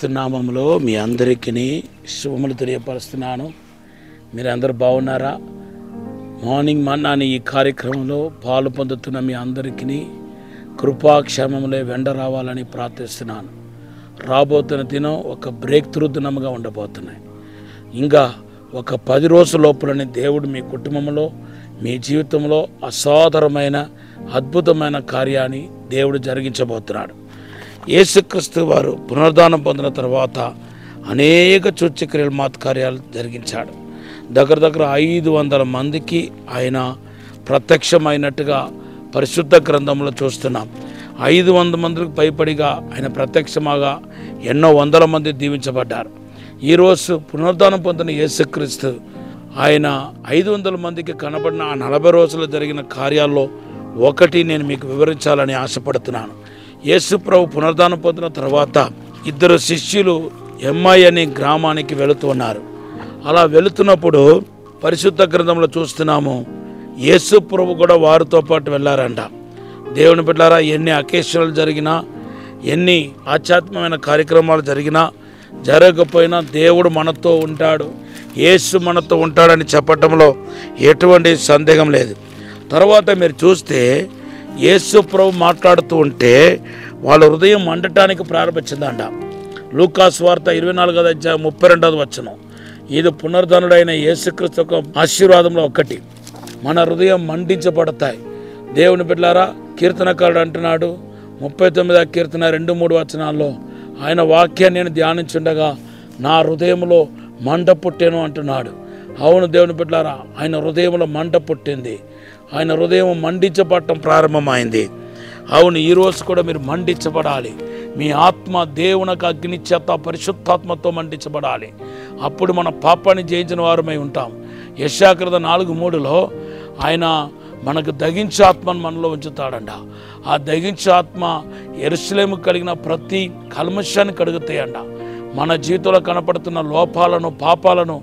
యేసుక్రీస్తు నామములో మీ అందరికీ శుభములు తెలియపరుస్తున్నాను. మీరందరూ బాగున్నారా? మార్నింగ్ మన్నా అనే ఈ కార్యక్రమంలో పాలు పొందుతున్న మీ అందరికీ కృపాక్షేమములే వెంట రావాలని ప్రార్థిస్తున్నాను. రాబోతున్న దినం ఒక బ్రేక్ త్రూ దినముగా ఉండబోతున్నాయి. ఇంకా ఒక 10 రోజుల లోపలనే దేవుడు మీ కుటుంబంలో, మీ జీవితంలో అసాధారణమైన అద్భుతమైన కార్యాన్ని దేవుడు జరిగించబోతున్నాడు. యేసుక్రీస్తు వారు పునరుద్ధానం పొందిన తర్వాత అనేక సూచక్రియలు కార్యాలు జరిగించాడు. దగ్గర 500 మందికి ఆయన ప్రత్యక్షమైనట్టుగా పరిశుద్ధ గ్రంథంలో చూస్తున్నాం. 500 మందికి పైపడిగా ఆయన ప్రత్యక్షమాగా ఎన్నో వందల మంది దీవించబడ్డారు. ఈరోజు పునరుద్ధానం పొందిన యేసుక్రీస్తు ఆయన 500 మందికి కనబడిన ఆ 40 రోజులు జరిగిన కార్యాల్లో ఒకటి నేను మీకు వివరించాలని ఆశపడుతున్నాను. యేసు ప్రభు పునరుద్ధానం పొందిన తర్వాత 2 శిష్యులు ఎమ్మై అనే గ్రామానికి వెళుతున్నారు. అలా వెళుతున్నప్పుడు పరిశుద్ధ గ్రంథంలో చూస్తున్నాము, యేసు ప్రభు కూడా వారితో పాటు వెళ్ళారంట. దేవుని బిడ్డలారా, ఎన్ని అకేషన్లు జరిగినా, ఎన్ని ఆధ్యాత్మికమైన కార్యక్రమాలు జరిగినా, జరగకపోయినా దేవుడు మనతో ఉంటాడు, యేసు మనతో ఉంటాడని చెప్పటంలో ఎటువంటి సందేహం లేదు. తర్వాత మీరు చూస్తే యేసు ప్రభు మాట్లాడుతూ ఉంటే వాళ్ళ హృదయం మండటానికి ప్రారంభించిందంట. లూకా సువార్త 24వ అధ్యాయం 32వ వచనం. ఇది పునరుద్ధరణుడైన యేసుక్రీస్తు యొక్క ఆశీర్వాదంలో ఒకటి. మన హృదయం మండించబడతాయి. దేవుని బిడ్డలారా, కీర్తనకారుడు అంటున్నాడు 39వ కీర్తన 2-3 వచనాల్లో, ఆయన వాక్యాన్ని నేను ధ్యానించుండగా నా హృదయంలో మంట పుట్టెను అంటున్నాడు. అవును దేవుని బిడ్డలారా, ఆయన హృదయంలో మంట పుట్టింది. ఆయన హృదయం మండించబడటం ప్రారంభమైంది. అవును, ఈరోజు కూడా మీరు మండించబడాలి. మీ ఆత్మ దేవునికి అగ్ని చేత పరిశుద్ధాత్మతో మండించబడాలి. అప్పుడు మన పాపాన్ని జయించిన వారమై ఉంటాం. యెషయా గ్రంథం 4:3లో ఆయన మనకు దగించే ఆత్మను మనలో ఉంచుతాడంట. ఆ దగించే ఆత్మ యెరూషలేము కలిగిన ప్రతి కల్మషాన్ని కడుగుతాయంట. మన జీవితంలో కనపడుతున్న లోపాలను, పాపాలను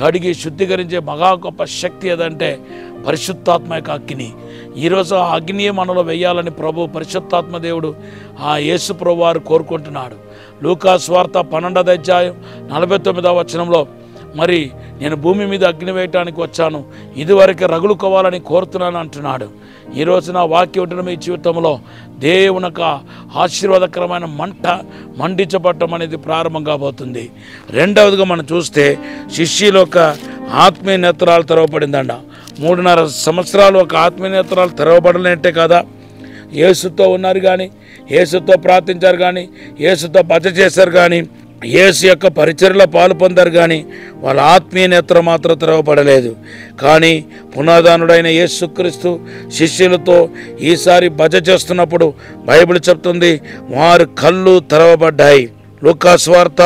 కడిగి శుద్ధీకరించే మహా గొప్ప శక్తి ఏదంటే పరిశుద్ధాత్మ యొక్క అగ్ని. ఈరోజు ఆ అగ్నియే మనలో వెయ్యాలని ప్రభు పరిశుద్ధాత్మ దేవుడు ఆ యేసు ప్రభు వారు కోరుకుంటున్నాడు. లూకా సువార్త 12వ అధ్యాయం 49వ వచనంలో, మరి నేను భూమి మీద అగ్ని వేయటానికి వచ్చాను, ఇదివరకే రగులుకోవాలని కోరుతున్నాను అంటున్నాడు. ఈరోజు నా వాక్యం ఉంటున్న మీ జీవితంలో దేవునొక ఆశీర్వాదకరమైన మండించబడటం అనేది ప్రారంభం కాబోతుంది. రెండవదిగా మనం చూస్తే శిష్యుల యొక్క ఆత్మీయ నేత్రాలు తెరవబడిందంట. 3.5 సంవత్సరాలు ఒక ఆత్మీయ నేత్రాలు తెరవబడలేంటే కదా. యేసుతో ఉన్నారు కానీ, యేసుతో ప్రార్థించారు కానీ, యేసుతో భజన చేశారు కానీ, యేసు యొక్క పరిచర్యలో పాలు పొందారు కానీ వాళ్ళ ఆత్మీయ నేత్రం మాత్రం తెరవబడలేదు. కానీ పునరుద్ధానుడైన యేసుక్రీస్తు శిష్యులతో ఈసారి భజన చేస్తున్నప్పుడు బైబిల్ చెప్తుంది, వారి కళ్ళు తెరవబడ్డాయి. లూకా సువార్త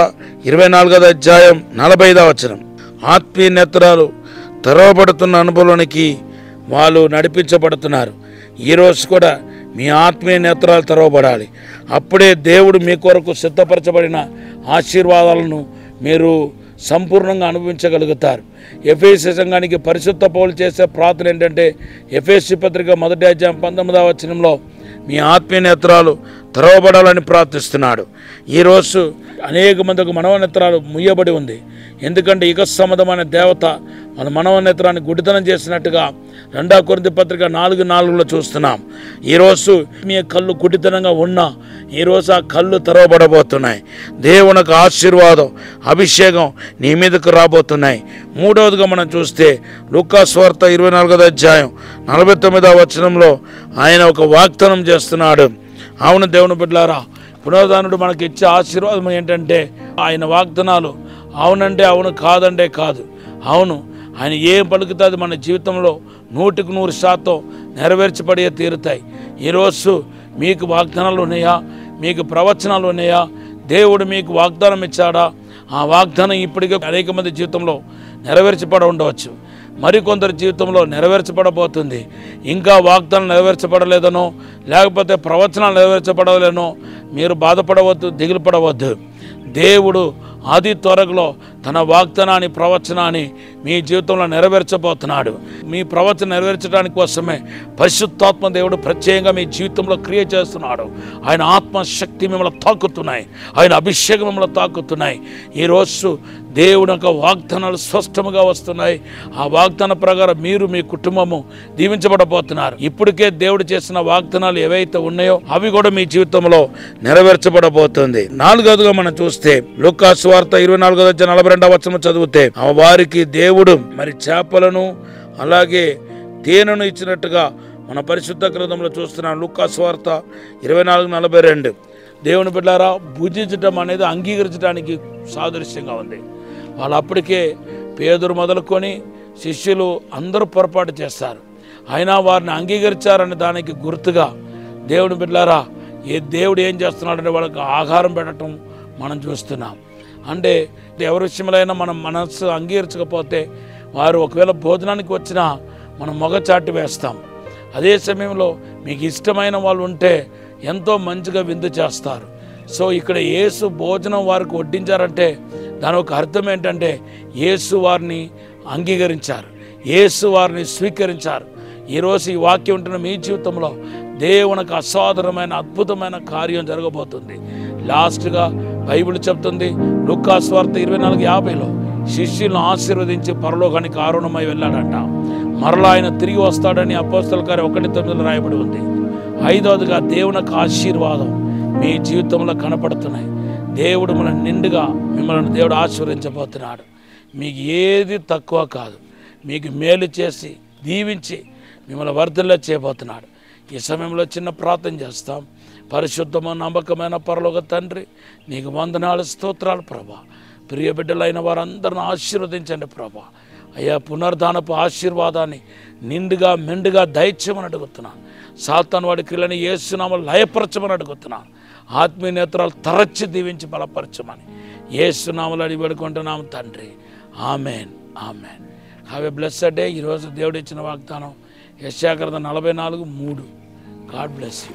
24వ అధ్యాయం 45వ వచనం. ఆత్మీయ నేత్రాలు తెరవబడుతున్న అనుభవంలోనికి వాళ్ళు నడిపించబడుతున్నారు. ఈరోజు కూడా మీ ఆత్మీయ నేత్రాలు తెరవబడాలి. అప్పుడే దేవుడు మీ కొరకు సిద్ధపరచబడిన ఆశీర్వాదాలను మీరు సంపూర్ణంగా అనుభవించగలుగుతారు. ఎఫెసీ సంఘానికి పరిశుద్ధ పౌలు చేసే ప్రార్థన ఏంటంటే, ఎఫెసీ పత్రిక 1వ అధ్యాయం 19వ వచనంలో మీ ఆత్మీయ నేత్రాలు తెరవబడాలని ప్రార్థిస్తున్నాడు. ఈరోజు అనేక మందికి మనోనేత్రాలు ముయ్యబడి ఉంది. ఎందుకంటే యుగ సంబంధమైన దేవత మన మనోనేత్రాన్ని గుడితనం చేసినట్టుగా 2 కొరింథీ పత్రిక 4:4లో చూస్తున్నాం. ఈరోజు మీ కళ్ళు గుడితనంగా ఉన్నా ఈరోజు ఆ కళ్ళు తెరవబడబోతున్నాయి. దేవునికి ఆశీర్వాదం, అభిషేకం నీ మీదకు రాబోతున్నాయి. మూడవదిగా మనం చూస్తే లూకా సువార్త 24వ అధ్యాయం 49వ వచనంలో ఆయన ఒక వాగ్దానం చేస్తున్నాడు. అవును దేవుని బిడ్డలారా, పునరుద్ధానుడు మనకి ఇచ్చే ఆశీర్వాదం ఏంటంటే ఆయన వాగ్దానాలు అవునంటే అవును, కాదంటే కాదు. అవును, ఆయన ఏం పలుకుతుంది మన జీవితంలో 100% నెరవేర్చబడే తీరుతాయి. ఈరోజు మీకు వాగ్దానాలు ఉన్నాయా? మీకు ప్రవచనాలు ఉన్నాయా? దేవుడు మీకు వాగ్దానం ఇచ్చాడా? ఆ వాగ్దానం ఇప్పటికే అనేక మంది జీవితంలో నెరవేర్చబడ ఉండవచ్చు, మరికొందరి జీవితంలో నెరవేర్చబడబోతుంది. ఇంకా వాగ్దానం నెరవేర్చబడలేదనో లేకపోతే ప్రవచనాలు నెరవేర్చబడలేనో మీరు బాధపడవద్దు, దిగులు పడవద్దు. దేవుడు అతి త్వరలో తన వాగ్దానాన్ని ప్రవచనాన్ని మీ జీవితంలో నెరవేర్చబోతున్నాడు. మీ ప్రవచన నెరవేర్చడానికి కోసమే పరిశుద్ధాత్మ దేవుడు ప్రత్యేకంగా మీ జీవితంలో క్రియ చేస్తున్నాడు. ఆయన ఆత్మశక్తి మిమ్మల్ని తాకుతున్నాయి, ఆయన అభిషేకం మిమ్మల్ని తాకుతున్నాయి. ఈరోజు దేవుని యొక్క వాగ్దానాలు స్పష్టముగా వస్తున్నాయి. ఆ వాగ్దాన ప్రకారం మీరు మీ కుటుంబము దీవించబడబోతున్నారు. ఇప్పటికే దేవుడు చేసిన వాగ్దానాలు ఏవైతే ఉన్నాయో అవి కూడా మీ జీవితంలో నెరవేర్చబడబోతుంది. 4వదిగా మనం చూస్తే లూకా సువార్త 24:42 చదివితే వారికి దేవుడు మరి చేపలను అలాగే తేనెను ఇచ్చినట్టుగా మన పరిశుద్ధ గ్రంథంలో చూస్తున్నాం. లూకా సువార్త 24:42. దేవుని బిడ్డలారా, భుజించడం అనేది అంగీకరించడానికి సాదృశ్యంగా ఉంది. వాళ్ళు అప్పటికే పేదరు మొదలుకొని శిష్యులు అందరూ పొరపాటు చేస్తారు, అయినా వారిని అంగీకరించారనే దానికి గుర్తుగా దేవుని బిడ్డలారా దేవుడు ఏం చేస్తున్నాడంటే వాళ్ళకి ఆహారం పెట్టడం మనం చూస్తున్నాం. అంటే ఎవరి విషయంలో మనం మనస్సు అంగీకరించకపోతే వారు ఒకవేళ భోజనానికి వచ్చినా మనం మొగచాటి వేస్తాం. అదే సమయంలో మీకు ఇష్టమైన వాళ్ళు ఉంటే ఎంతో మంచిగా విందు చేస్తారు. సో ఇక్కడ యేసు భోజనం వారికి వడ్డించారంటే దాని ఒక అర్థం ఏంటంటే యేసు వారిని అంగీకరించారు, యేసు వారిని స్వీకరించారు. ఈరోజు ఈ వాక్యం ఉంటున్న మీ జీవితంలో దేవునికి అసాధారణమైన అద్భుతమైన కార్యం జరగబోతుంది. లాస్ట్గా బైబిల్ చెప్తుంది లూకా సువార్త 24:50 శిష్యులను ఆశీర్వదించి పరలోకానికి ఆరోహణమై వెళ్ళాడంట. మరలా ఆయన తిరిగి వస్తాడని అపోస్తలుల కార్యం 1:9 రాయబడి ఉంది. 5వదిగా దేవునికి ఆశీర్వాదం మీ జీవితంలో కనపడుతున్నాయి. దేవుడు మిమ్మల్ని నిండుగా దేవుడు ఆశీర్వదించబోతున్నాడు. మీకు ఏది తక్కువ కాదు, మీకు మేలు చేసి దీవించి మిమ్మల్ని వర్ధిల్ల చేయబోతున్నాడు. ఈ సమయంలో చిన్న ప్రార్థన చేస్తాం. పరిశుద్ధము నమ్మకమైన పరలోక తండ్రి, నీకు వందనాలు స్తోత్రాలు ప్రభా. ప్రియ బిడ్డలైన వారందరిని ఆశీర్వదించండి ప్రభా. అయ్యా, పునర్ధానపు ఆశీర్వాదాన్ని నిండుగా మెండుగా దయచేయమని అడుగుతున్నాను. సాతాను వాడి క్రియలను యేసునామములో లయపరచమని అడుగుతున్నాను. ఆత్మీయ నేత్రాలు తరచి దీవించి బలపరచమని యేసునామములో అడిగి వేడుకుంటున్నాము తండ్రి. Amen, amen. Have a blessed day. ఈరోజు దేవుడు ఇచ్చిన వాగ్దానం యెషయా గ్రంథం 44:3. God bless you.